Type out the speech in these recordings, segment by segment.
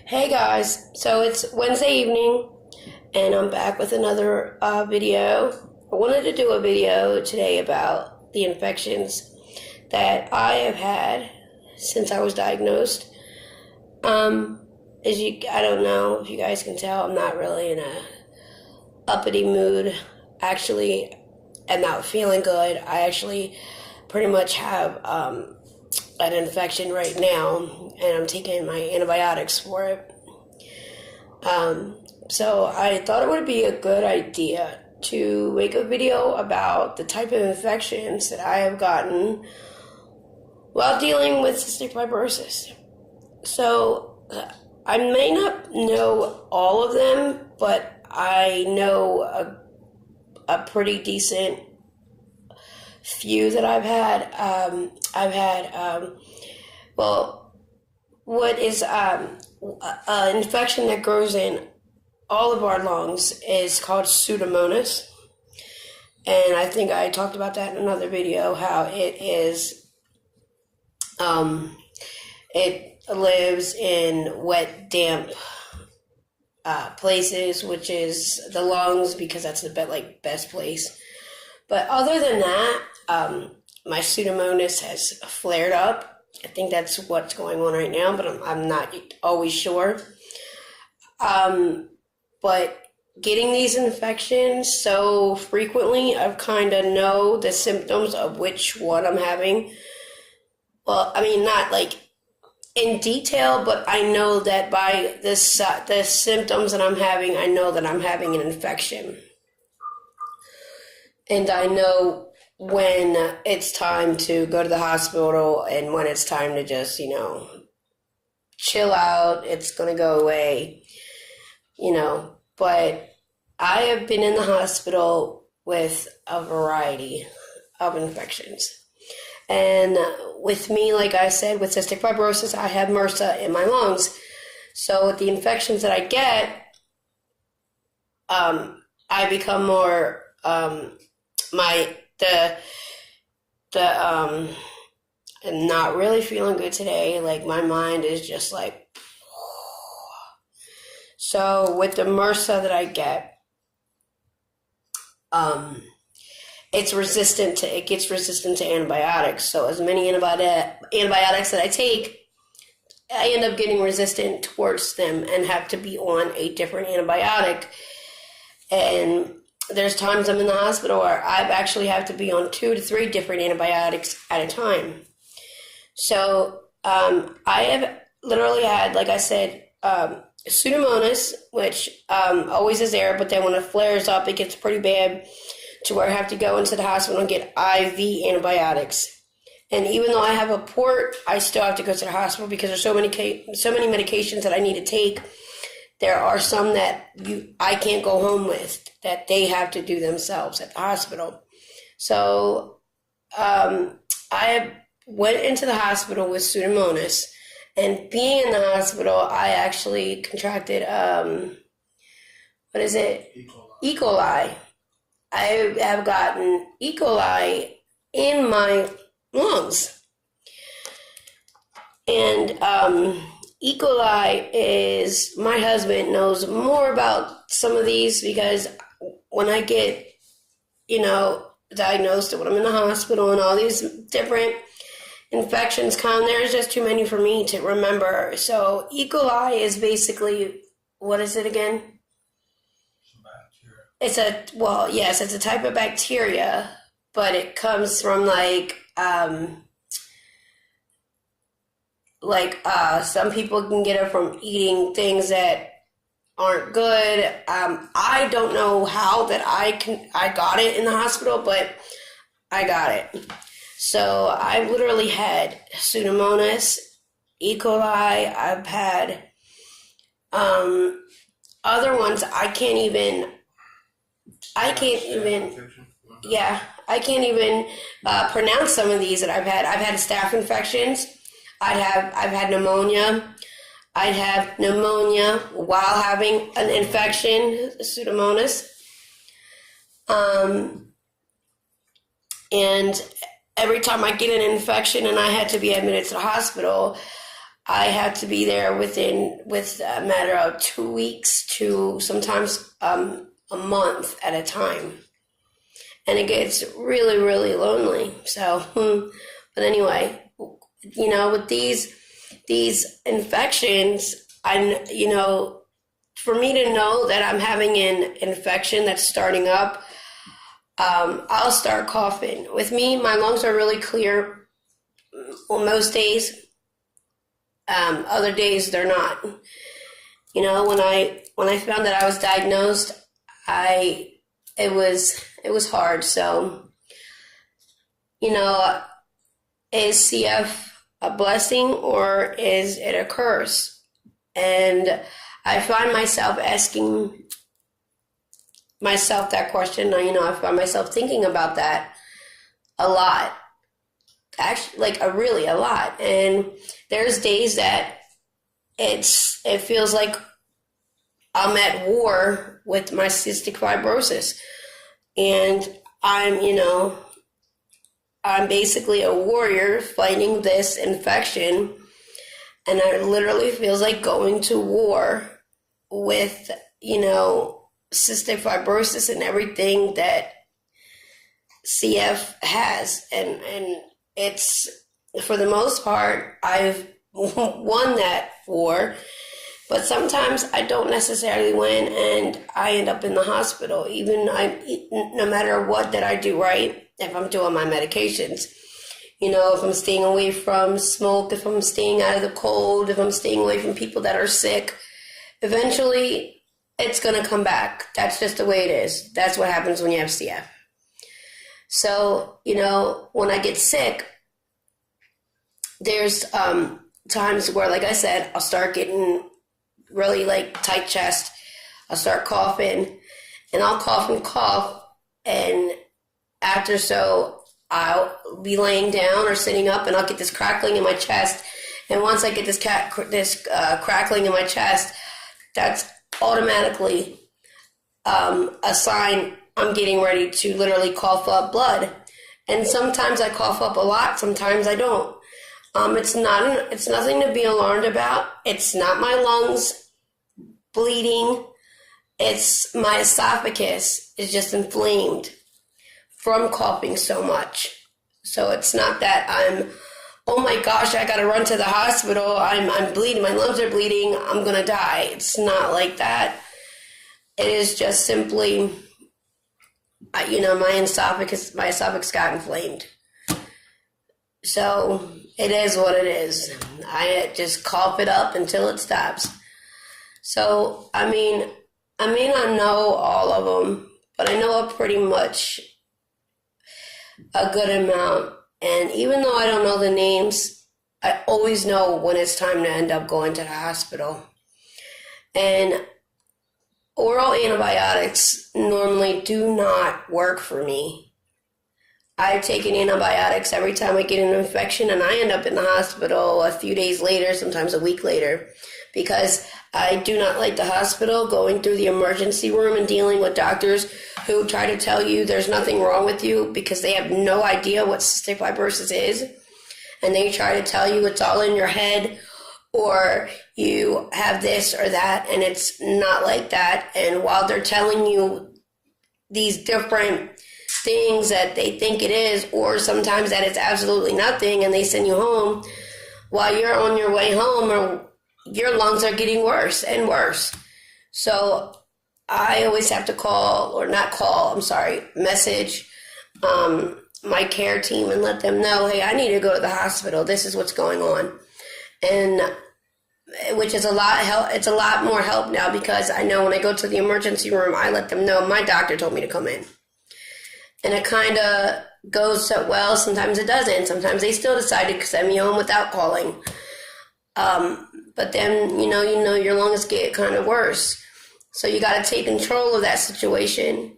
Hey guys, so it's Wednesday evening and I'm back with another video. I wanted to do a video today about the infections that I have had since I was diagnosed. I don't know if you guys can tell, I'm not really in a uppity mood. Actually, I'm not feeling good. I actually pretty much have an infection right now, and I'm taking my antibiotics for it. So I thought it would be a good idea to make a video about the type of infections that I have gotten while dealing with cystic fibrosis. So I may not know all of them, but I know a pretty decent few that I've had. What is an infection that grows in all of our lungs is called Pseudomonas. And I think I talked about that in another video, how it is, it lives in wet, damp places, which is the lungs, because that's the best place. But other than that, my Pseudomonas has flared up. I think that's what's going on right now, but I'm not always sure. But getting these infections so frequently, I kind of know the symptoms of which one I'm having. Well, I mean, not like in detail, but I know that by the symptoms that I'm having, I know that I'm having an infection. And I know when it's time to go to the hospital and when it's time to just, chill out, it's going to go away, But I have been in the hospital with a variety of infections. And with me, like I said, with cystic fibrosis, I have MRSA in my lungs. So with the infections that I get, I become more, I'm not really feeling good today. Like, my mind is just like, so with the MRSA that I get, it gets resistant to antibiotics. So as many antibiotics that I take, I end up getting resistant towards them and have to be on a different antibiotic. And there's times I'm in the hospital where I actually have to be on 2 to 3 different antibiotics at a time. So I have literally had, like I said, Pseudomonas, which always is there, but then when it flares up, it gets pretty bad to where I have to go into the hospital and get IV antibiotics. And even though I have a port, I still have to go to the hospital because there's so many medications that I need to take. There are some that I can't go home with, that they have to do themselves at the hospital. So I went into the hospital with Pseudomonas, and being in the hospital, I actually contracted, E. coli. I have gotten E. coli in my lungs. And E. coli is, my husband knows more about some of these, because when I get, diagnosed, when I'm in the hospital and all these different infections come, there's just too many for me to remember. So E. coli is basically, what is it again? It's a type of bacteria, but it comes from some people can get it from eating things that aren't good. I don't know how that I got it in the hospital, but I got it. So I've literally had Pseudomonas, E. coli. I've had other ones I can't even pronounce some of these that I've had. I've had staph infections. I've had pneumonia. I'd have pneumonia while having an infection, Pseudomonas. And every time I get an infection and I had to be admitted to the hospital, I have to be there with a matter of 2 weeks to sometimes a month at a time. And it gets really, really lonely. So, but anyway, with these infections, for me to know that I'm having an infection that's starting up, I'll start coughing. With me, my lungs are really clear on most days. Other days they're not. When I found that I was diagnosed, it was hard. So, is CF a blessing or is it a curse? And I find myself asking myself that question. I find myself thinking about that a lot. Actually, a lot. And there's days that it feels like I'm at war with my cystic fibrosis. And I'm basically a warrior fighting this infection. And it literally feels like going to war with, cystic fibrosis and everything that CF has. And it's, for the most part, I've won that war, but sometimes I don't necessarily win and I end up in the hospital, no matter what that I do right, if I'm doing my medications. If I'm staying away from smoke, if I'm staying out of the cold, if I'm staying away from people that are sick, eventually it's going to come back. That's just the way it is. That's what happens when you have CF. So, when I get sick, there's times where, like I said, I'll start getting really tight chest. I'll start coughing, and I'll cough, and after so I'll be laying down or sitting up, and I'll get this crackling in my chest. And once I get this crackling in my chest, that's automatically a sign I'm getting ready to literally cough up blood. And sometimes I cough up a lot, sometimes I don't. It's nothing to be alarmed about. It's not my lungs bleeding. It's my esophagus is just inflamed from coughing so much. So it's not that I'm, oh my gosh, I gotta run to the hospital. I'm bleeding. My lungs are bleeding. I'm gonna die. It's not like that. It is just simply, my esophagus got inflamed. So it is what it is. I just cough it up until it stops. So, I may not know all of them, but I know pretty much a good amount. And even though I don't know the names, I always know when it's time to end up going to the hospital. And oral antibiotics normally do not work for me. I've taken antibiotics every time I get an infection, and I end up in the hospital a few days later, sometimes a week later, because I do not like the hospital, going through the emergency room and dealing with doctors who try to tell you there's nothing wrong with you because they have no idea what cystic fibrosis is. And they try to tell you it's all in your head, or you have this or that, and it's not like that. And while they're telling you these different things that they think it is, or sometimes that it's absolutely nothing, and they send you home, while you're on your way home, or your lungs are getting worse and worse. So I always have to message my care team and let them know, hey, I need to go to the hospital. This is what's going on. And which is it's a lot more help now, because I know when I go to the emergency room, I let them know my doctor told me to come in. And it kind of goes so well. Sometimes it doesn't. Sometimes they still decide to send me home without calling. But then, your lungs get kind of worse. So you got to take control of that situation.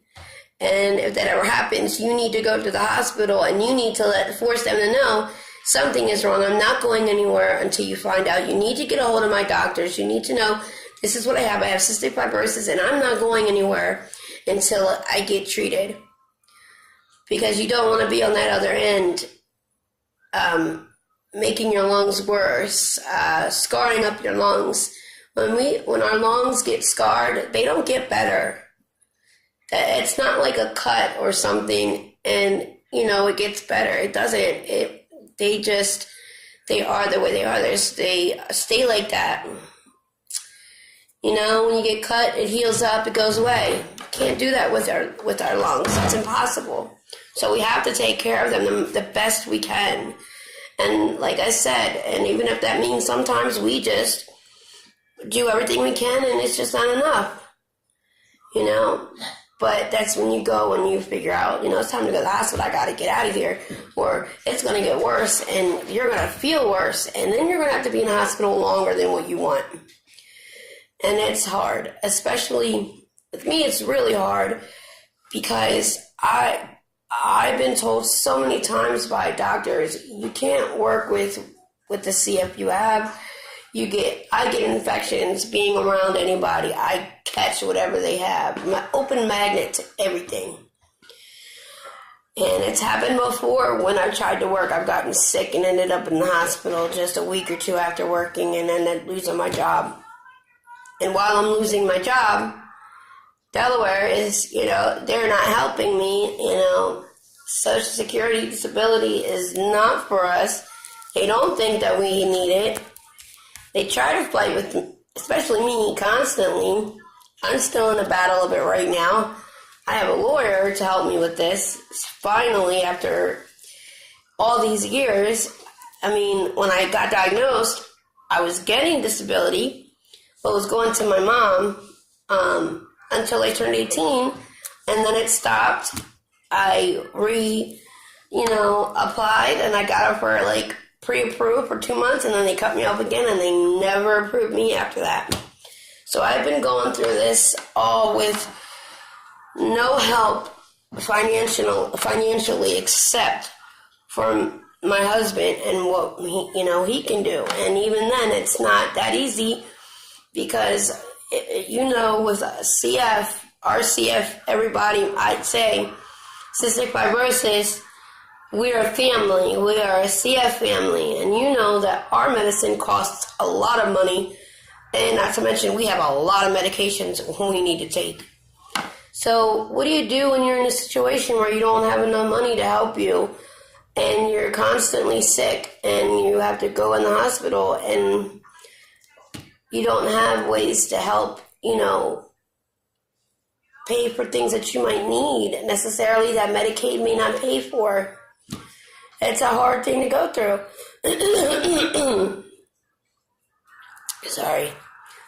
And if that ever happens, you need to go to the hospital, and you need to force them to know something is wrong. I'm not going anywhere until you find out. You need to get a hold of my doctors. You need to know, this is what I have. I have cystic fibrosis, and I'm not going anywhere until I get treated. Because you don't want to be on that other end, making your lungs worse, scarring up your lungs. When our lungs get scarred, they don't get better. It's not like a cut or something and, it gets better. It doesn't. They are the way they are. They stay like that. When you get cut, it heals up, it goes away. Can't do that with our lungs. It's impossible. So we have to take care of them the best we can. And like I said, and even if that means sometimes we just do everything we can and it's just not enough. But that's when you go and you figure out, it's time to go to the hospital. I got to get out of here, or it's going to get worse and you're going to feel worse. And then you're going to have to be in the hospital longer than what you want. And it's hard, especially with me. It's really hard because I've been told so many times by doctors, you can't work with the CF you have. I get infections being around anybody. I catch whatever they have. I'm an open magnet to everything. And it's happened before when I've tried to work. I've gotten sick and ended up in the hospital just a week or two after working and then losing my job. And while I'm losing my job, Delaware is, they're not helping me. Social Security disability is not for us. They don't think that we need it. They try to fight with me, especially me, constantly. I'm still in the battle of it right now. I have a lawyer to help me with this. Finally, after all these years, when I got diagnosed, I was getting disability, but was going to my mom until I turned 18, and then it stopped. I applied, and I got it for pre-approved for 2 months, and then they cut me off again, and they never approved me after that. So I've been going through this all with no help financially except from my husband and what he can do. And even then, it's not that easy because with CF, RCF, everybody, I'd say cystic fibrosis. We are a family. We are a CF family. And that our medicine costs a lot of money. And not to mention, we have a lot of medications we need to take. So what do you do when you're in a situation where you don't have enough money to help you and you're constantly sick and you have to go in the hospital and you don't have ways to help, pay for things that you might need necessarily that Medicaid may not pay for? It's a hard thing to go through. Sorry.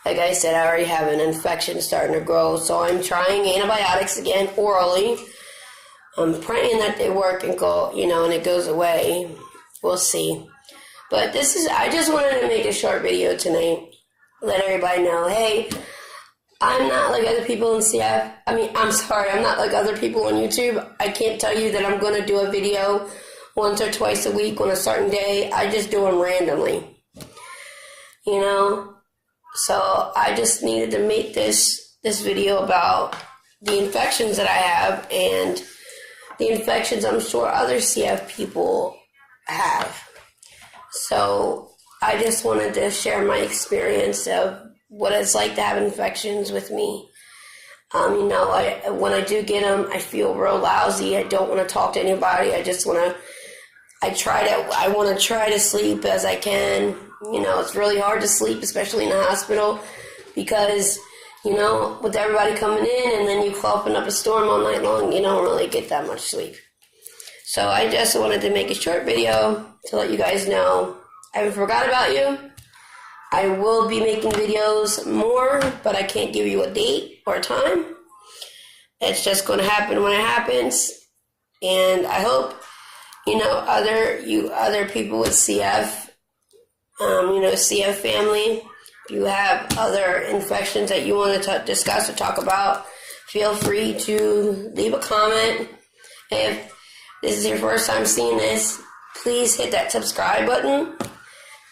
Like I said, I already have an infection starting to grow, so I'm trying antibiotics again orally. I'm praying that they work and go, and it goes away. We'll see. But I just wanted to make a short video tonight. Let everybody know, hey, I'm not like other people in CF. I'm sorry, I'm not like other people on YouTube. I can't tell you that I'm going to do a video once or twice a week on a certain day. I just do them randomly. So I just needed to make this video about the infections that I have and the infections I'm sure other CF people have. So I just wanted to share my experience of what it's like to have infections with me. When I do get them, I feel real lousy. I don't want to talk to anybody. I want to try to sleep as I can. It's really hard to sleep, especially in the hospital, because, with everybody coming in and then you coughing up a storm all night long, you don't really get that much sleep. So I just wanted to make a short video to let you guys know I haven't forgot about you. I will be making videos more, but I can't give you a date or a time. It's just going to happen when it happens. And I hope, other people with CF, CF family, if you have other infections that you want to discuss or talk about, feel free to leave a comment. If this is your first time seeing this, please hit that subscribe button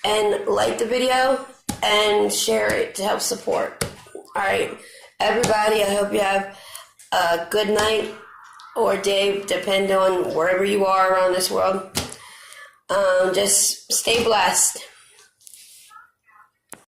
and like the video and share it to help support. All right, everybody, I hope you have a good night or day, depending on wherever you are around this world. Just stay blessed.